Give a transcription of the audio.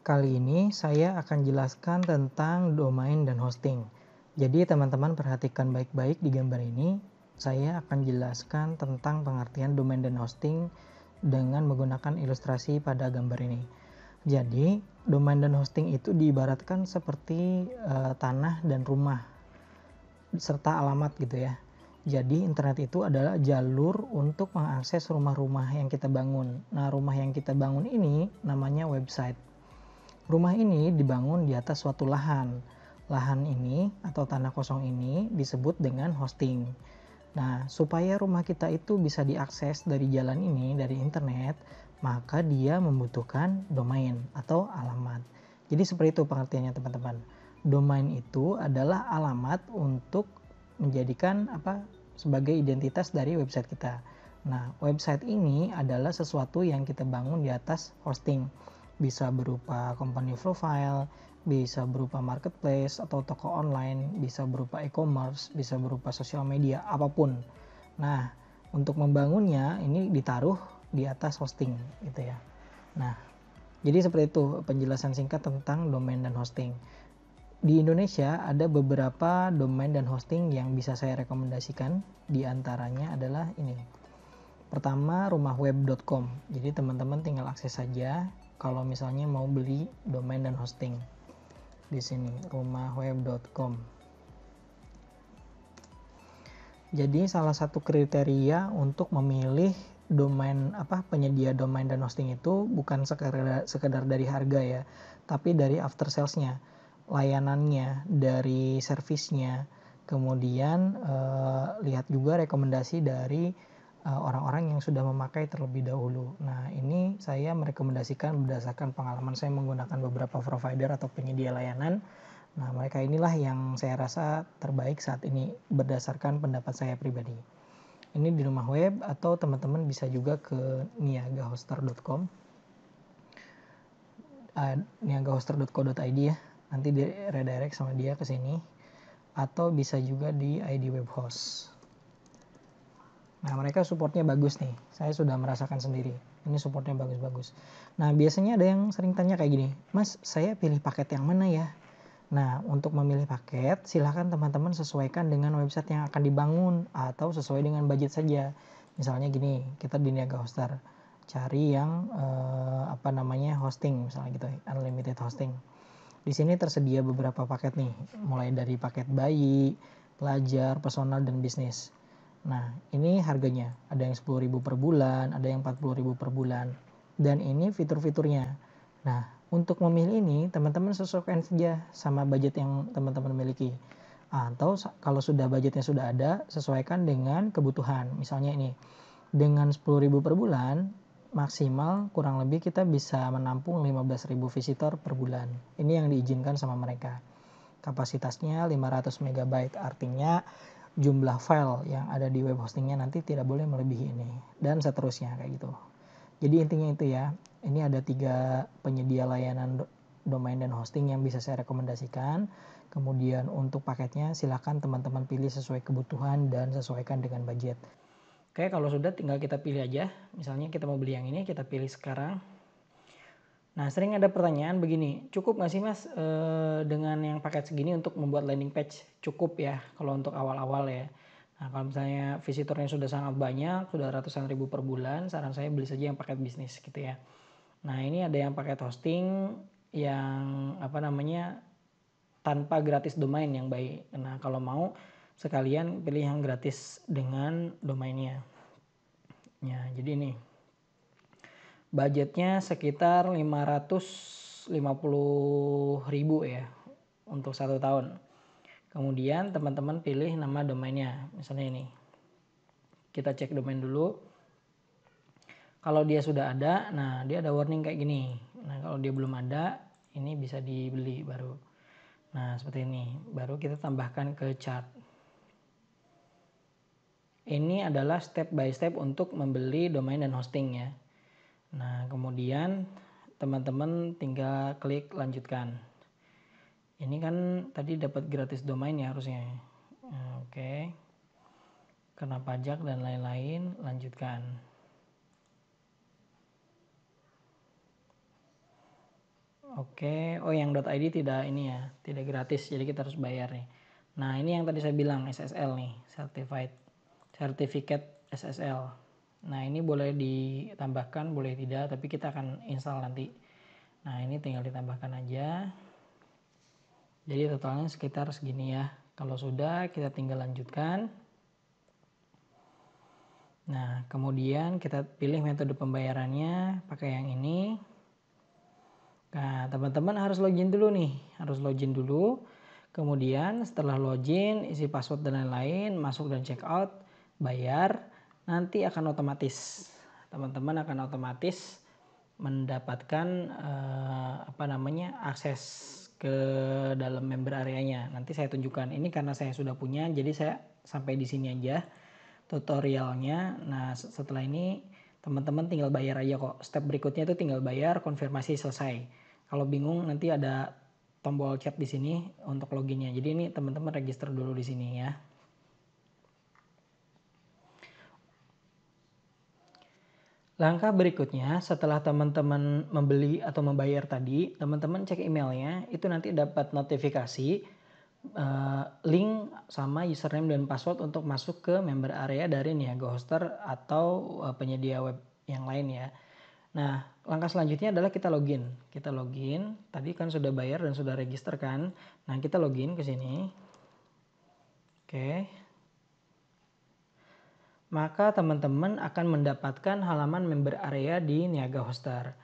Kali ini saya akan jelaskan tentang domain dan hosting. Jadi teman-teman perhatikan baik-baik di gambar ini. Saya akan jelaskan tentang pengertian domain dan hosting dengan menggunakan ilustrasi pada gambar ini. Jadi domain dan hosting itu diibaratkan seperti tanah dan rumah serta alamat gitu ya. Jadi internet itu adalah jalur untuk mengakses rumah-rumah yang kita bangun. Nah, rumah yang kita bangun ini namanya website. Rumah ini dibangun di atas suatu lahan. Lahan ini atau tanah kosong ini disebut dengan hosting. Nah, supaya rumah kita itu bisa diakses dari jalan ini, dari internet, maka dia membutuhkan domain atau alamat. Jadi seperti itu pengertiannya teman-teman. Domain itu adalah alamat untuk menjadikan sebagai identitas dari website kita. Nah, website ini adalah sesuatu yang kita bangun di atas hosting. Bisa berupa company profile, bisa berupa marketplace atau toko online, bisa berupa e-commerce, bisa berupa sosial media, apapun. Nah, untuk membangunnya ini ditaruh di atas hosting gitu ya. Nah, jadi seperti itu penjelasan singkat tentang domain dan hosting. Di Indonesia ada beberapa domain dan hosting yang bisa saya rekomendasikan. Di antaranya adalah ini. Pertama, rumahweb.com. Jadi teman-teman tinggal akses saja kalau misalnya mau beli domain dan hosting. Di sini rumahweb.com. Jadi salah satu kriteria untuk memilih domain penyedia domain dan hosting itu bukan sekedar dari harga ya, tapi dari after salesnya, layanannya, dari servisnya, kemudian lihat juga rekomendasi dari orang-orang yang sudah memakai terlebih dahulu. Nah, ini saya merekomendasikan berdasarkan pengalaman saya menggunakan beberapa provider atau penyedia layanan. Nah, mereka inilah yang saya rasa terbaik saat ini berdasarkan pendapat saya pribadi. Ini di rumah web atau teman-teman bisa juga ke niagahoster.com, niagahoster.co.id ya. Nanti di redirect sama dia ke sini. Atau bisa juga di ID Web Host. Nah, mereka supportnya bagus nih. Saya sudah merasakan sendiri. Ini supportnya bagus-bagus. Nah, biasanya ada yang sering tanya kayak gini, Mas, saya pilih paket yang mana ya? Nah, untuk memilih paket, silahkan teman-teman sesuaikan dengan website yang akan dibangun atau sesuai dengan budget saja. Misalnya gini, kita di Niaga Hoster, cari yang hosting, misalnya gitu, unlimited hosting. Di sini tersedia beberapa paket nih, mulai dari paket bayi, pelajar, personal, dan bisnis. Nah, ini harganya. Ada yang 10.000 per bulan, ada yang 40.000 per bulan. Dan ini fitur-fiturnya. Nah, untuk memilih ini, teman-teman sesuaikan saja sama budget yang teman-teman miliki. Atau kalau sudah budgetnya sudah ada, sesuaikan dengan kebutuhan. Misalnya ini, dengan 10.000 per bulan, maksimal kurang lebih kita bisa menampung 15.000 visitor per bulan. Ini yang diizinkan sama mereka. Kapasitasnya 500 MB, artinya jumlah file yang ada di web hostingnya nanti tidak boleh melebihi ini. Dan seterusnya kayak gitu. Jadi intinya itu ya, ini ada 3 penyedia layanan domain dan hosting yang bisa saya rekomendasikan. Kemudian untuk paketnya silakan teman-teman pilih sesuai kebutuhan dan sesuaikan dengan budget. Oke, kalau sudah tinggal kita pilih aja. Misalnya kita mau beli yang ini, kita pilih sekarang. Nah, sering ada pertanyaan begini, cukup nggak sih Mas dengan yang paket segini untuk membuat landing page? Cukup ya kalau untuk awal-awal ya. Nah, kalau misalnya visitornya sudah sangat banyak, sudah ratusan ribu per bulan, saran saya beli saja yang paket bisnis gitu ya. Nah, ini ada yang paket hosting yang tanpa gratis domain yang baik. Nah, kalau mau sekalian pilih yang gratis dengan domainnya. Ya, jadi ini budgetnya sekitar 550.000 ya untuk 1 tahun. Kemudian teman-teman pilih nama domainnya, misalnya ini. Kita cek domain dulu. Kalau dia sudah ada, nah dia ada warning kayak gini. Nah, kalau dia belum ada, ini bisa dibeli baru. Nah, seperti ini. Baru kita tambahkan ke chart. Ini adalah step by step untuk membeli domain dan hosting ya. Nah, kemudian teman-teman tinggal klik lanjutkan. Ini kan tadi dapat gratis domain ya harusnya. Oke. Kena pajak dan lain-lain, lanjutkan. Oke, oh yang .id tidak ini ya, tidak gratis, jadi kita harus bayar nih. Nah ini yang tadi saya bilang SSL nih, Certificate SSL. Nah ini boleh ditambahkan, boleh tidak, tapi kita akan install nanti. Nah ini tinggal ditambahkan aja. Jadi totalnya sekitar segini ya. Kalau sudah kita tinggal lanjutkan. Nah kemudian kita pilih metode pembayarannya pakai yang ini. Nah, teman-teman harus login dulu nih, harus login dulu. Kemudian setelah login, isi password dan lain-lain, masuk dan check out, bayar, nanti akan otomatis. Teman-teman akan otomatis mendapatkan akses ke dalam member areanya. Nanti saya tunjukkan. Ini karena saya sudah punya, jadi saya sampai di sini aja tutorialnya. Nah, setelah ini teman-teman tinggal bayar aja kok. Step berikutnya itu tinggal bayar, konfirmasi, selesai. Kalau bingung nanti ada tombol chat di sini untuk loginnya. Jadi ini teman-teman register dulu di sini ya. Langkah berikutnya setelah teman-teman membeli atau membayar tadi, teman-teman cek emailnya, itu nanti dapat notifikasi link sama username dan password untuk masuk ke member area dari Niaga Hoster atau penyedia web yang lain ya. Nah, langkah selanjutnya adalah kita login. Kita login, tadi kan sudah bayar dan sudah register kan. Nah, kita login ke sini. Oke. Maka teman-teman akan mendapatkan halaman member area di Niaga Hoster.